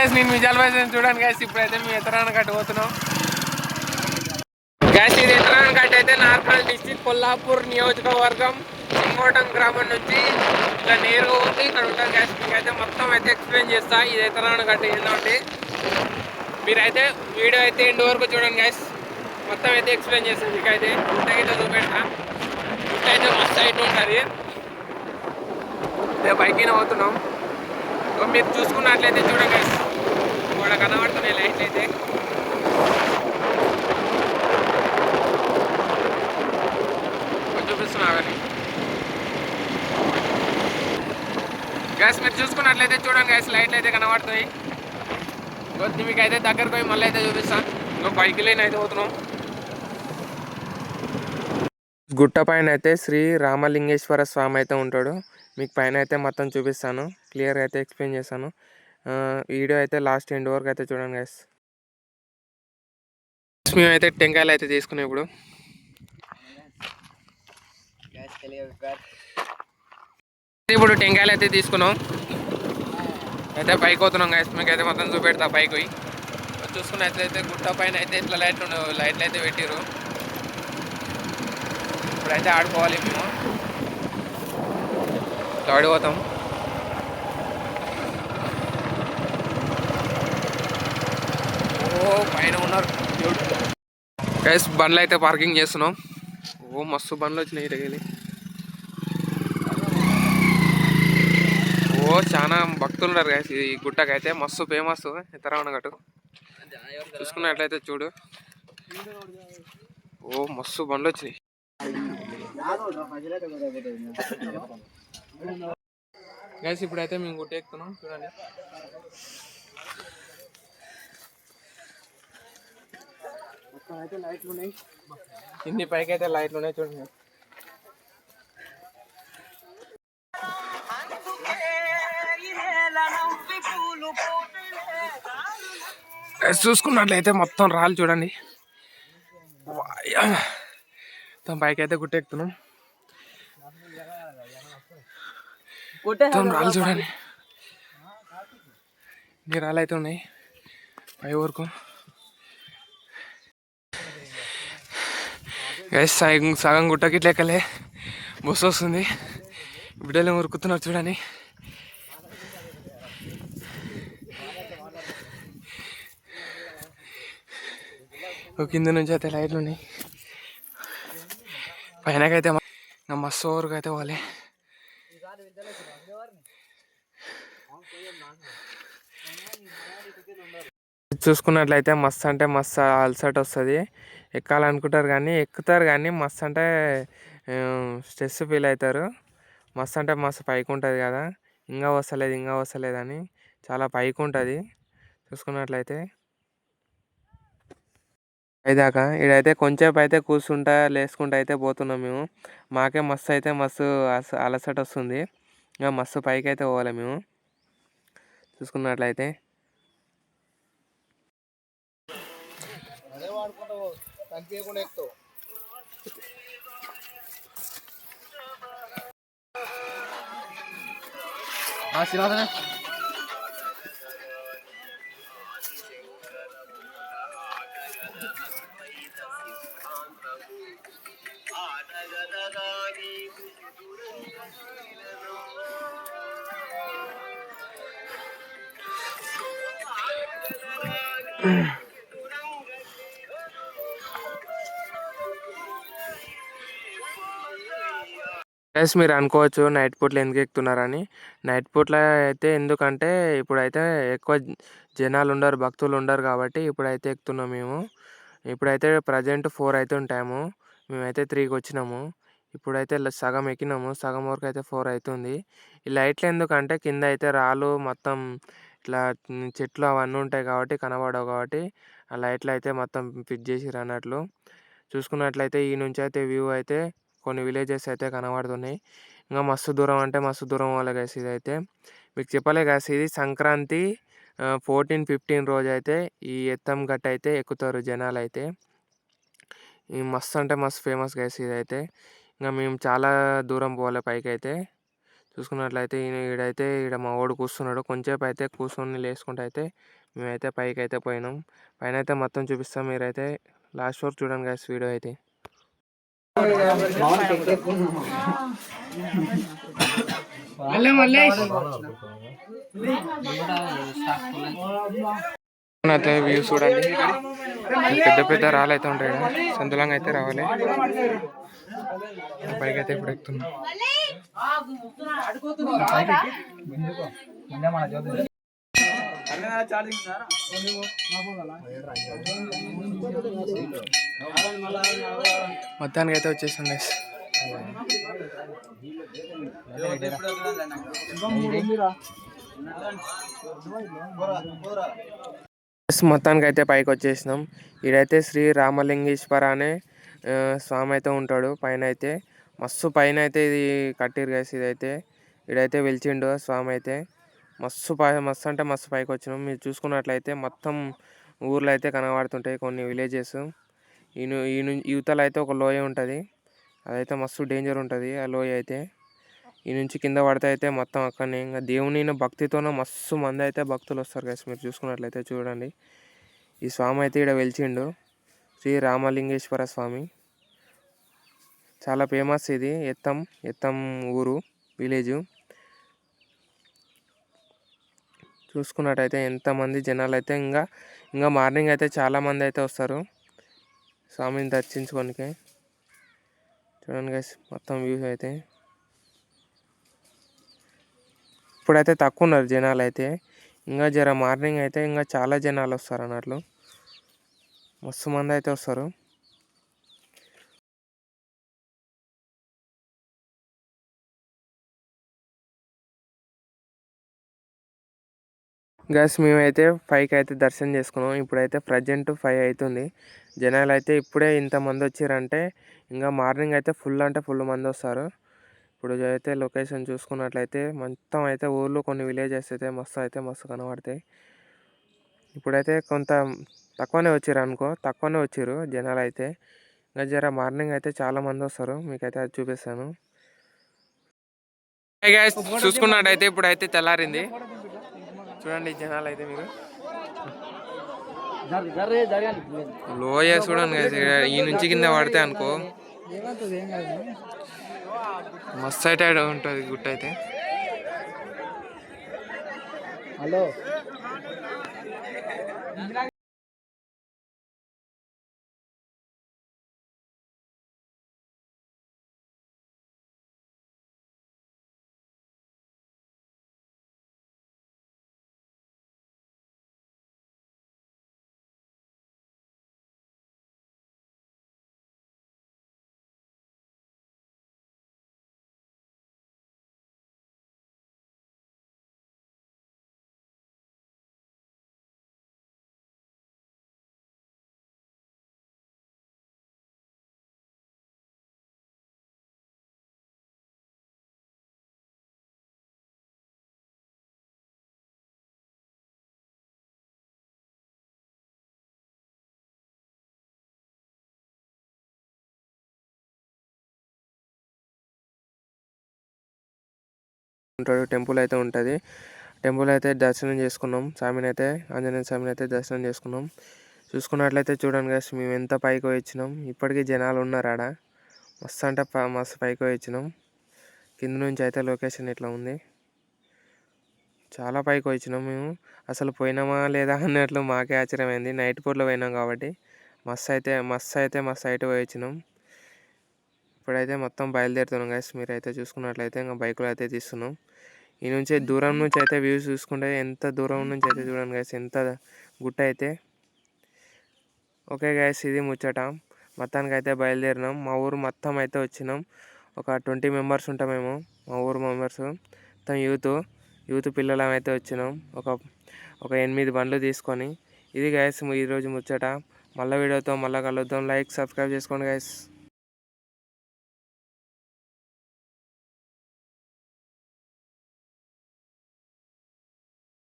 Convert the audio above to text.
నేను విజాల్ బాయ్ చూడండి గ్యాస్. ఇప్పుడైతే మేము ఎత్తరాన కట్టు పోతున్నాం గ్యాస్. ఇది ఎత్తరాన కట్టు అయితే నార్మల్ డిస్ట్రిక్ట్ కొల్లాపూర్ నియోజకవర్గం సింగోటం గ్రామం నుంచి ఇట్లా నేరుగా ఉంది ఇక్కడ ఉంటుంది గ్యాస్. మీకైతే మొత్తం అయితే ఎక్స్ప్లెయిన్ చేస్తా ఇది ఎత్తరాన కట్టు ఏంటంటే. మీరైతే వీడియో అయితే ఎండ్ వరకు చూడండి గ్యాస్. మొత్తం అయితే ఎక్స్ప్లెయిన్ చేస్తాను మీకైతే. గుట్టకైతే చూపెడతా. గుట్ట అయితే మస్తు అయితే ఉంటుంది. అదే బైక్ని పోతున్నాం. మీరు చూసుకున్నట్లయితే చూడండి గ్యాస్, కూడా కనబడుతున్నాయి లైట్లు అయితే. చూపిస్తున్నాను గ్యాస్. మీరు చూసుకున్నట్లయితే చూడండి గ్యాస్, లైట్లు అయితే కనబడుతున్నాయి. మీకు అయితే దగ్గరకు పోయి మళ్ళీ అయితే చూపిస్తాను. ఇంకో బైక్లైన్ అయితే పోతున్నాం. గుట్ట పైన అయితే శ్రీ రామలింగేశ్వర స్వామి అయితే ఉంటాడు. మీకు పైన అయితే మొత్తం చూపిస్తాను, క్లియర్గా అయితే ఎక్స్ప్లెయిన్ చేస్తాను. వీడియో అయితే లాస్ట్ ఎండ్ వరకు అయితే చూడండి గైస్. మేమైతే టెంకాయలు అయితే తీసుకున్నాం. ఇప్పుడు టెంకాయలు అయితే తీసుకున్నాం. అయితే బైక్ అవుతున్నాం గైస్. మీకు అయితే మొత్తం చూపెడతా బైక్ పోయి. చూసుకున్నట్లయితే గుట్ట పైన అయితే ఇట్లా లైట్లు అయితే పెట్టిరు. ఇప్పుడైతే ఆడుకోవాలి మేము. ఆడిపోతాం. ఓ పైన ఉన్నారు గైస్. బండ్లు అయితే పార్కింగ్ చేస్తున్నాం. ఓ మస్తు బండ్లు వచ్చినాయి ఇటకెళ్ళి. ఓ చాలా భక్తులు ఉన్నారు గైస్ ఈ గుట్టకైతే. మస్తు ఫేమస్ ఎత్తరావణ గట్టు. చూసుకున్నట్లయితే చూడు, ఓ మస్తు బండ్లు వచ్చినాయి గైస్. ఇప్పుడైతే మేము గుట్ట ఎక్కుతున్నాం చూడండి. అయితే లైట్లు ఉన్నాయి, కింది పైకి అయితే లైట్లు ఉన్నాయి చూడండి. చూసుకున్నట్లయితే మొత్తం రాళ్ళు చూడండి. మొత్తం పైకి అయితే గుట్ట ఎక్కుతున్నాం. మొత్తం రాళ్ళు చూడండి, ఇన్ని రాళ్ళు అయితే ఉన్నాయి పై వరకు. గైస్ సగం గుట్టకి లెక్కలే బస్సు వస్తుంది. బిడ్డలు ఉరుకుతున్నారు చూడండి. కింద నుంచి అయితే లైట్లు ఉన్నాయి. పైనకైతే మస్తు వరకు అయితే పోవాలి. చూసుకున్నట్లయితే మస్తు అంటే మస్తు అలసట వస్తుంది. ఎక్కాలనుకుంటారు కానీ ఎక్కుతారు కానీ మస్తు అంటే స్ట్రెస్ ఫీల్ అవుతారు. మస్తు అంటే మస్తు పైకి ఉంటుంది కదా, ఇంకా వస్తలేదు అని చాలా పైకి ఉంటుంది. చూసుకున్నట్లయితే అయిదాకా ఇడైతే కొంచెంసేపు అయితే కూర్చుంటా లేసుకుంటా అయితే పోతున్నాం మేము. మాకే మస్తు అలసట వస్తుంది. ఇంకా మస్తు పైకి అయితే పోవాలి మేము. చూసుకున్నట్లయితే గైస్ మీరు అనుకోవచ్చు నైట్ పూట్లో ఎందుకు ఎక్కుతున్నారని. నైట్ పూట్లో అయితే ఎందుకంటే ఇప్పుడైతే ఎక్కువ జనాలు ఉండరు, భక్తులు ఉండరు కాబట్టి ఇప్పుడైతే ఎక్కుతున్నాం మేము. ఇప్పుడైతే ప్రజెంట్ 4 అయితే ఉంటాము. మేమైతే 3కి వచ్చినాము. ఇప్పుడైతే సగం ఎక్కినాము, సగం వరకు అయితే 4 అవుతుంది. ఈ లైట్లు ఎందుకంటే కింద అయితే రాళ్ళు మొత్తం ఇట్లా చెట్లు అవన్నీ ఉంటాయి కాబట్టి కనబడవు కాబట్టి ఆ లైట్లు అయితే మొత్తం ఫిట్ చేసిర్రు అన్నట్లు. చూసుకున్నట్లయితే ఈ నుంచి అయితే వ్యూ అయితే కొన్ని విలేజెస్ అయితే కనబడుతున్నాయి. ఇంకా మస్తు దూరం అంటే మస్తు దూరం వాళ్ళ గైస్. ఇదైతే మీకు చెప్పలే గైస్, ఇది సంక్రాంతి 14-15 రోజు అయితే ఈ ఎత్తం గట్ట అయితే ఎక్కుతారు జనాలు అయితే. ఈ మస్తు అంటే మస్తు ఫేమస్ గైస్ ఇదైతే. ఇంకా మేము చాలా దూరం పోవాలి పైకి అయితే. చూసుకున్నట్లయితే ఈడైతే మా వాడు కూర్చున్నాడు. కొంచెంసేపు అయితే కూర్చొని లేసుకుంటూ అయితే మేమైతే పైకి అయితే పోయినాం. పైన అయితే మొత్తం చూపిస్తాం, మీరైతే లాస్ట్ వరకు చూడండి గైస్ వీడియో అయితే. అయితే వ్యూ చూడండి, పెద్ద పెద్ద రాళ్ళు అయితే ఉంటాయి కదా, సంతులంగా అయితే రావాలి. పైకి అయితే ఇప్పుడు ఎక్కుతున్నాం. మొత్తానికి అయితే వచ్చేసాం గైస్. మొత్తానికి అయితే పైకి వచ్చేసినాం. ఈడైతే శ్రీ రామలింగేశ్వర అనే స్వామి అయితే ఉంటాడు పైన అయితే. మస్తు పైన అయితే ఇది కట్టిరు గైస్. ఇదైతే ఈడైతే వెలిచిండు స్వామి అయితే. మస్తు అంటే మస్తు పైకి వచ్చినాం. మీరు చూసుకున్నట్లయితే మొత్తం ఊర్లో అయితే కనబడుతుంటాయి కొన్ని విలేజెస్. యువతలో అయితే ఒక లోయ ఉంటుంది, అదైతే మస్తు డేంజర్ ఉంటుంది ఆ లోయ అయితే. ఈ నుంచి కింద పడితే అయితే మొత్తం అక్కడనే ఇంకా దేవుని భక్తితోనే మస్తు మంది అయితే భక్తులు వస్తారు గైస్. మీరు చూసుకున్నట్లయితే చూడండి, ఈ స్వామి అయితే ఇక్కడ వెలిచిండు, శ్రీ రామలింగేశ్వర స్వామి. చాలా ఫేమస్ ఇది. ఎత్తం ఊరు, విలేజ్. చూసుకున్నట్టయితే ఎంతమంది జనాలు అయితే ఇంకా మార్నింగ్ అయితే చాలామంది అయితే వస్తారు స్వామిని దర్శించుకోనికి. చూడండి గైస్ మొత్తం వ్యూస్ అయితే. ఇప్పుడైతే తక్కువ ఉన్నారు జనాలు అయితే, ఇంకా జర మార్నింగ్ అయితే ఇంకా చాలా జనాలు వస్తారు అన్నట్లు, మస్తు మంది అయితే వస్తారు. గైస్ మేమైతే 5కి అయితే దర్శనం చేసుకున్నాం. ఇప్పుడైతే ప్రజెంట్ 5 అవుతుంది. జనాలు అయితే ఇప్పుడే ఇంతమంది వచ్చారంటే ఇంకా మార్నింగ్ అయితే ఫుల్ అంటే ఫుల్ మంది వస్తారు. ఇప్పుడు అయితే లొకేషన్ చూసుకున్నట్లయితే మొత్తం అయితే ఊర్లో కొన్ని విలేజెస్ అయితే మస్తు కనబడతాయి. ఇప్పుడైతే కొంత తక్కువనే వచ్చారు జనాలు అయితే. ఇంకా జర మార్నింగ్ అయితే చాలా మంది వస్తారు, మీకైతే అది చూపిస్తాను. చూసుకున్నట్టయితే ఇప్పుడైతే తెల్లారింది. చూడండి జనాలు అయితే, మీరు లోయ చూడండి. ఈ నుంచి కింద పడితే అనుకో మస్తు అయితే ఉంటుంది గుట్ట అయితే. హలో ఉంటాడు, టెంపుల్ అయితే ఉంటుంది. టెంపుల్ అయితే దర్శనం చేసుకున్నాం. స్వామిని అయితే ఆంజనేయ స్వామిని అయితే దర్శనం చేసుకున్నాం. చూసుకున్నట్లయితే చూడండి గైస్, మేము ఎంత పైకి వచ్చినాం. ఇప్పటికీ జనాలు ఉన్నారు ఆడ. మస్తు అంటే మస్తు పైకి వచ్చినాం. కింద నుంచి అయితే లొకేషన్ ఇట్లా ఉంది. చాలా పైకి వచ్చినాం మేము. అసలు పోయినామా లేదా అన్నట్లు మాకే ఆశ్చర్యమైంది. నైట్ పూటలో పోయినాం కాబట్టి మస్తు అయితే పోయి వచ్చినాం. ఇప్పుడైతే మొత్తం బయలుదేరుతున్నాం గైస్. మీరైతే చూసుకున్నట్లయితే ఇంకా బైకులో అయితే తీస్తున్నాం. ఈ నుంచి దూరం నుంచి అయితే వ్యూస్ చూసుకుంటే ఎంత దూరం నుంచి అయితే చూడండి గైస్, ఎంత గుట్ట అయితే. ఓకే గైస్, ఇది ముచ్చట. మొత్తానికి అయితే బయలుదేరినాం. మా ఊరు మొత్తం అయితే వచ్చినాం. ఒక 20 మెంబర్స్ ఉంటాం మేము, మా ఊరు మెంబర్స్ మొత్తం యూత్ పిల్లలం అయితే వచ్చినాం. ఒక 8 బండ్లు తీసుకొని. ఇది గైస్ ఈరోజు ముచ్చట. మళ్ళీ వీడియోతో మళ్ళీ కలుద్దాం. లైక్ సబ్స్క్రైబ్ చేసుకోండి గైస్.